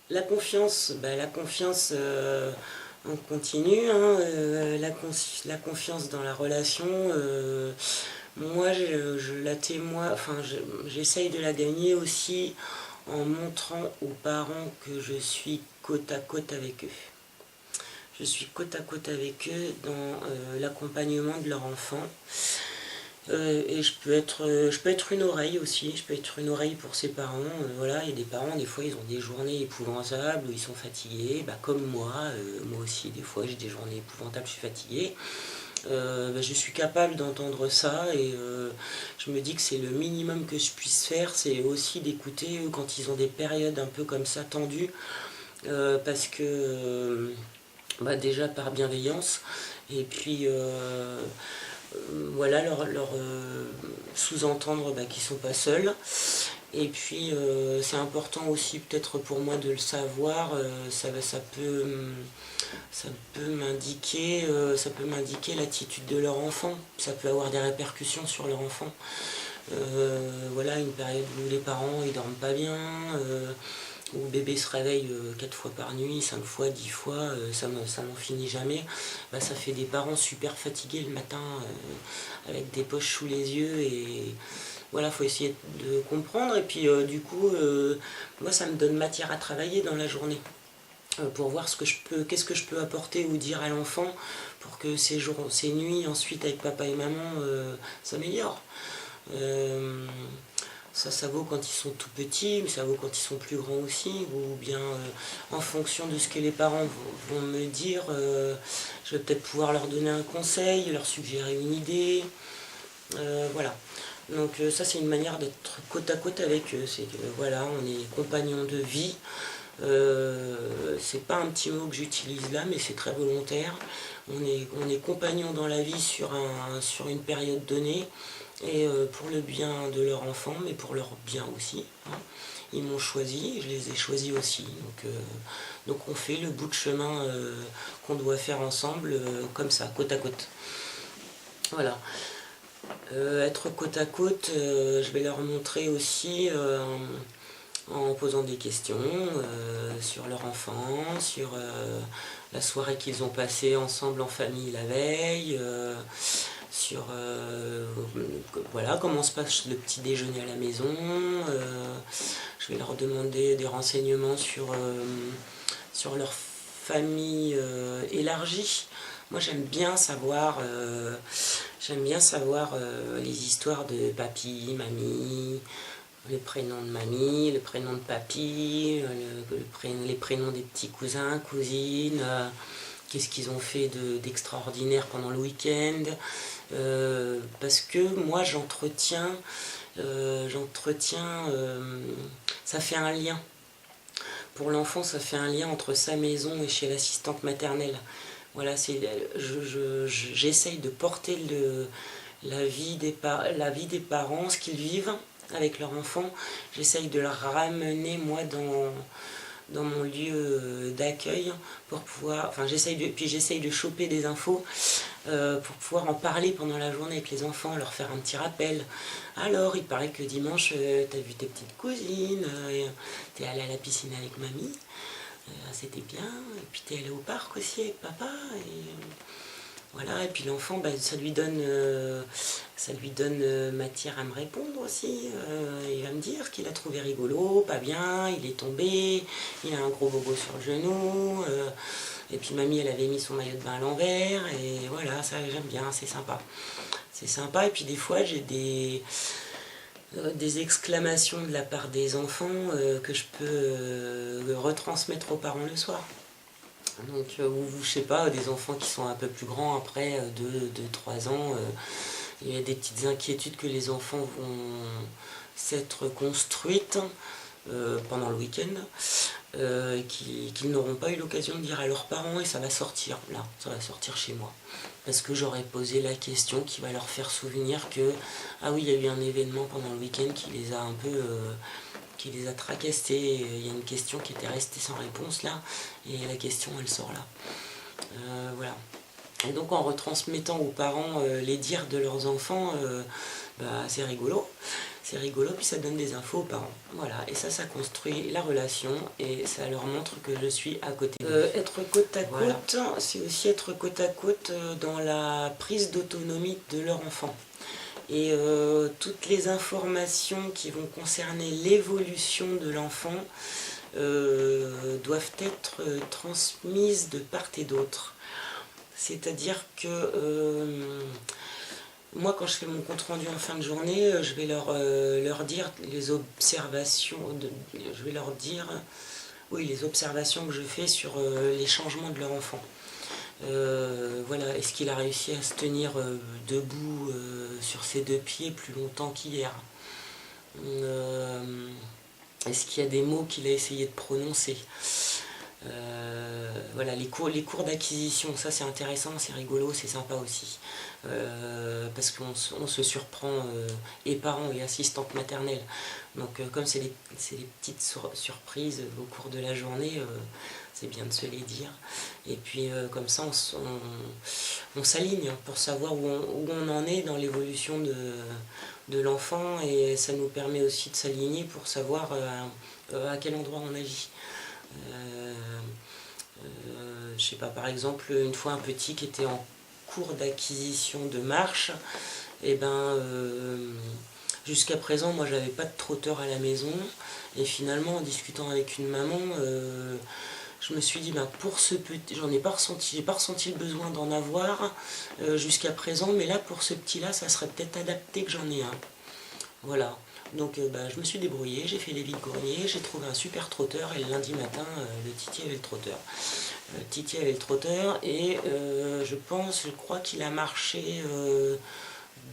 La confiance, on continue, hein, la confiance dans la relation, moi je la témoigne, j'essaye de la gagner aussi en montrant aux parents que je suis côte à côte avec eux. Je suis côte à côte avec eux dans l'accompagnement de leur enfant. Et je peux être une oreille aussi, je peux être une oreille pour ses parents. Voilà, il y a des parents, des fois, ils ont des journées épouvantables où ils sont fatigués, comme moi. Moi aussi, des fois, j'ai des journées épouvantables, je suis fatiguée. Je suis capable d'entendre ça et je me dis que c'est le minimum que je puisse faire, c'est aussi d'écouter eux quand ils ont des périodes un peu comme ça tendues, parce que déjà par bienveillance, et puis voilà, leur sous-entendre qu'ils ne sont pas seuls. Et puis c'est important aussi peut-être pour moi de le savoir, ça peut m'indiquer l'attitude de leur enfant, ça peut avoir des répercussions sur leur enfant. Voilà, une période où les parents ils dorment pas bien, où le bébé se réveille 4 fois par nuit, 5 fois, 10 fois, ça n'en finit jamais. Ça fait des parents super fatigués le matin, avec des poches sous les yeux, et voilà, faut essayer de comprendre. Et puis du coup, moi ça me donne matière à travailler dans la journée, pour voir qu'est-ce que je peux apporter ou dire à l'enfant pour que ces nuits ensuite avec papa et maman s'améliorent. Ça vaut quand ils sont tout petits, mais ça vaut quand ils sont plus grands aussi, ou bien en fonction de ce que les parents vont me dire, je vais peut-être pouvoir leur donner un conseil, leur suggérer une idée, voilà. Donc ça c'est une manière d'être côte à côte avec eux, c'est que voilà, on est compagnons de vie. C'est pas un petit mot que j'utilise là, mais c'est très volontaire. On est compagnons dans la vie sur une période donnée, et pour le bien de leur enfant, mais pour leur bien aussi, hein. Ils m'ont choisi, je les ai choisis aussi. Donc on fait le bout de chemin qu'on doit faire ensemble, comme ça, côte à côte. Voilà. Être côte à côte, je vais leur montrer aussi en posant des questions sur leur enfant, sur la soirée qu'ils ont passée ensemble en famille la veille, sur voilà, comment se passe le petit déjeuner à la maison. Je vais leur demander des renseignements sur leur famille élargie. Moi j'aime bien savoir les histoires de papy, mamie, le prénom de mamie, le prénom de papy, les prénoms des petits cousins, cousines, qu'est-ce qu'ils ont fait d'extraordinaire pendant le week-end. Parce que moi ça fait un lien. Pour l'enfant, ça fait un lien entre sa maison et chez l'assistante maternelle. Voilà, j'essaye de porter la vie des parents, ce qu'ils vivent avec leur enfant. J'essaye de le ramener moi dans mon lieu d'accueil pour pouvoir, j'essaye de choper des infos pour pouvoir en parler pendant la journée avec les enfants, leur faire un petit rappel. Alors, il paraît que dimanche, t'as vu tes petites cousines, t'es allé à la piscine avec mamie, c'était bien, et puis t'es allé au parc aussi avec papa, et voilà, et puis l'enfant, ça lui donne matière à me répondre aussi. Il va me dire qu'il a trouvé rigolo, pas bien, il est tombé, il a un gros bobo sur le genou, et puis mamie elle avait mis son maillot de bain à l'envers, et voilà, ça j'aime bien, c'est sympa. C'est sympa, et puis des fois j'ai des exclamations de la part des enfants que je peux retransmettre aux parents le soir. Donc, je sais pas, des enfants qui sont un peu plus grands après, 2-3 ans, il y a des petites inquiétudes que les enfants vont s'être construites pendant le week-end, qu'ils n'auront pas eu l'occasion de dire à leurs parents, et ça va sortir là, ça va sortir chez moi. Parce que j'aurais posé la question qui va leur faire souvenir que, ah oui, il y a eu un événement pendant le week-end qui les a un peu qui les a tracassés. Il y a une question qui était restée sans réponse là, et la question elle sort là. Voilà. Et donc en retransmettant aux parents les dires de leurs enfants, c'est rigolo. C'est rigolo, puis ça donne des infos aux parents. Voilà, et ça construit la relation et ça leur montre que je suis à côté. Être côte à côte, voilà. C'est aussi être côte à côte dans la prise d'autonomie de leur enfant. Et toutes les informations qui vont concerner l'évolution de l'enfant doivent être transmises de part et d'autre. C'est-à-dire que moi, quand je fais mon compte-rendu en fin de journée, je vais leur dire les observations, je vais leur dire, oui, les observations que je fais sur les changements de leur enfant. Voilà, est-ce qu'il a réussi à se tenir debout sur ses 2 pieds plus longtemps qu'hier? Est-ce qu'il y a des mots qu'il a essayé de prononcer? Voilà, les cours d'acquisition, ça c'est intéressant, c'est rigolo, c'est sympa aussi. Parce qu'on se surprend, et parents et assistantes maternelles. Donc comme c'est des petites surprises au cours de la journée, c'est bien de se les dire. Et puis comme ça on s'aligne pour savoir où on en est dans l'évolution de l'enfant, et ça nous permet aussi de s'aligner pour savoir à quel endroit on agit. Je sais pas, par exemple, une fois un petit qui était en cours d'acquisition de marche, et jusqu'à présent moi j'avais pas de trotteur à la maison, et finalement en discutant avec une maman, je me suis dit pour ce petit, j'ai pas ressenti le besoin d'en avoir jusqu'à présent, mais là pour ce petit là ça serait peut-être adapté que j'en ai un. Voilà. Donc je me suis débrouillé, j'ai fait les vides-greniers, j'ai trouvé un super trotteur, et le lundi matin, le Titi avait le trotteur. Et je crois qu'il a marché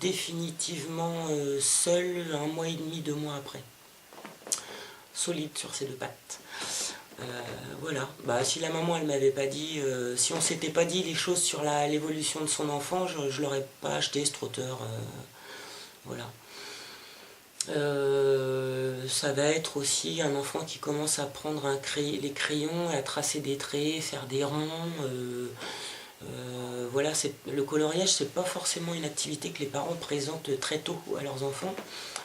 définitivement seul 1 mois et demi, 2 mois après. Solide sur ses 2 pattes. Voilà, si la maman elle m'avait pas dit, si on s'était pas dit les choses sur l'évolution de son enfant, je l'aurais pas acheté ce trotteur. Voilà. Ça va être aussi un enfant qui commence à prendre les crayons, à tracer des traits, faire des ronds. Voilà, le coloriage, c'est pas forcément une activité que les parents présentent très tôt à leurs enfants,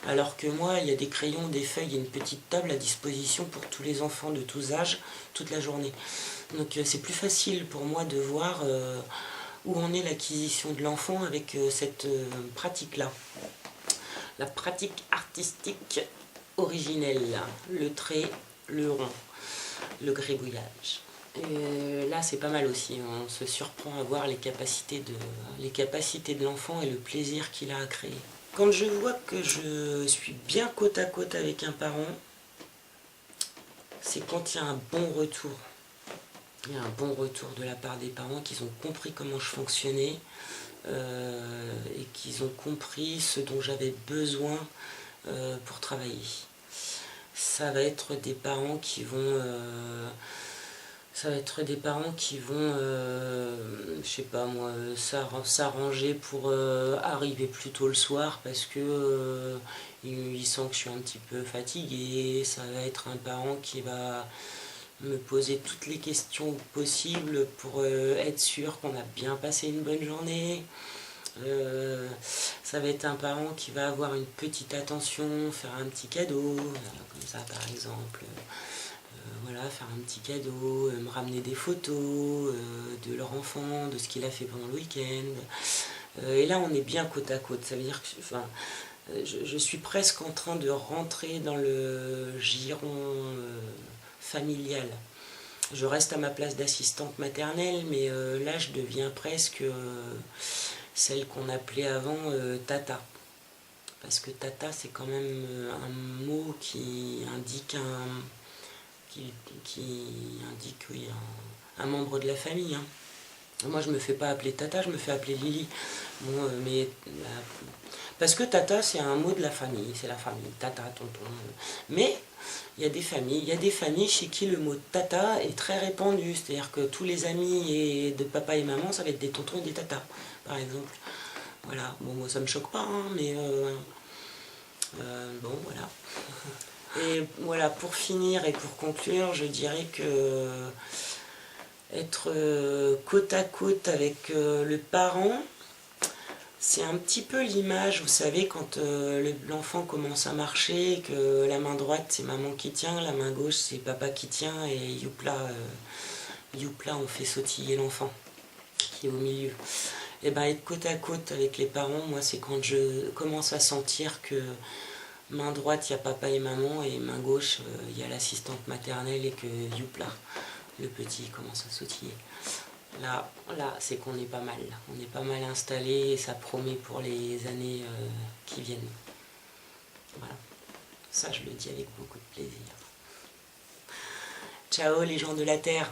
alors que moi, il y a des crayons, des feuilles et une petite table à disposition pour tous les enfants de tous âges, toute la journée. Donc c'est plus facile pour moi de voir où en est l'acquisition de l'enfant avec cette pratique-là. La pratique artistique originelle, le trait, le rond, le gribouillage. Et là c'est pas mal aussi, on se surprend à voir les capacités de l'enfant et le plaisir qu'il a à créer. Quand je vois que je suis bien côte à côte avec un parent, c'est quand il y a un bon retour. Il y a un bon retour de la part des parents, qu'ils ont compris comment je fonctionnais, et qu'ils ont compris ce dont j'avais besoin pour travailler. Ça va être des parents qui vont je sais pas moi, s'arranger pour arriver plus tôt le soir parce que il sent que je suis un petit peu fatiguée. Ça va être un parent qui va me poser toutes les questions possibles pour être sûr qu'on a bien passé une bonne journée. Ça va être un parent qui va avoir une petite attention, faire un petit cadeau, comme ça par exemple. Voilà, faire un petit cadeau, me ramener des photos de leur enfant, de ce qu'il a fait pendant le week-end. Et là on est bien côte à côte, ça veut dire que je suis presque en train de rentrer dans le giron familial. Je reste à ma place d'assistante maternelle, mais là je deviens presque celle qu'on appelait avant tata. Parce que tata c'est quand même un mot qui indique oui, un membre de la famille. Hein. Moi je me fais pas appeler tata, je me fais appeler Lily. Bon, parce que tata c'est un mot de la famille, c'est la famille, tata, tonton. Mais il y a des familles chez qui le mot tata est très répandu, c'est-à-dire que tous les amis de papa et maman, ça va être des tontons et des tatas, par exemple. Voilà, bon moi ça me choque pas, hein, mais bon voilà. Et voilà, pour finir et pour conclure, je dirais que être côte à côte avec le parent, C'est un petit peu l'image, vous savez, quand l'enfant commence à marcher, que la main droite c'est maman qui tient, la main gauche c'est papa qui tient, et youpla, youpla on fait sautiller l'enfant qui est au milieu. Et ben être côte à côte avec les parents, moi c'est quand je commence à sentir que main droite il y a papa et maman, et main gauche il y a l'assistante maternelle, et que youpla, le petit commence à sautiller. Là c'est qu'on est pas mal. On est pas mal installé et ça promet pour les années qui viennent. Voilà. Ça, je le dis avec beaucoup de plaisir. Ciao les gens de la Terre.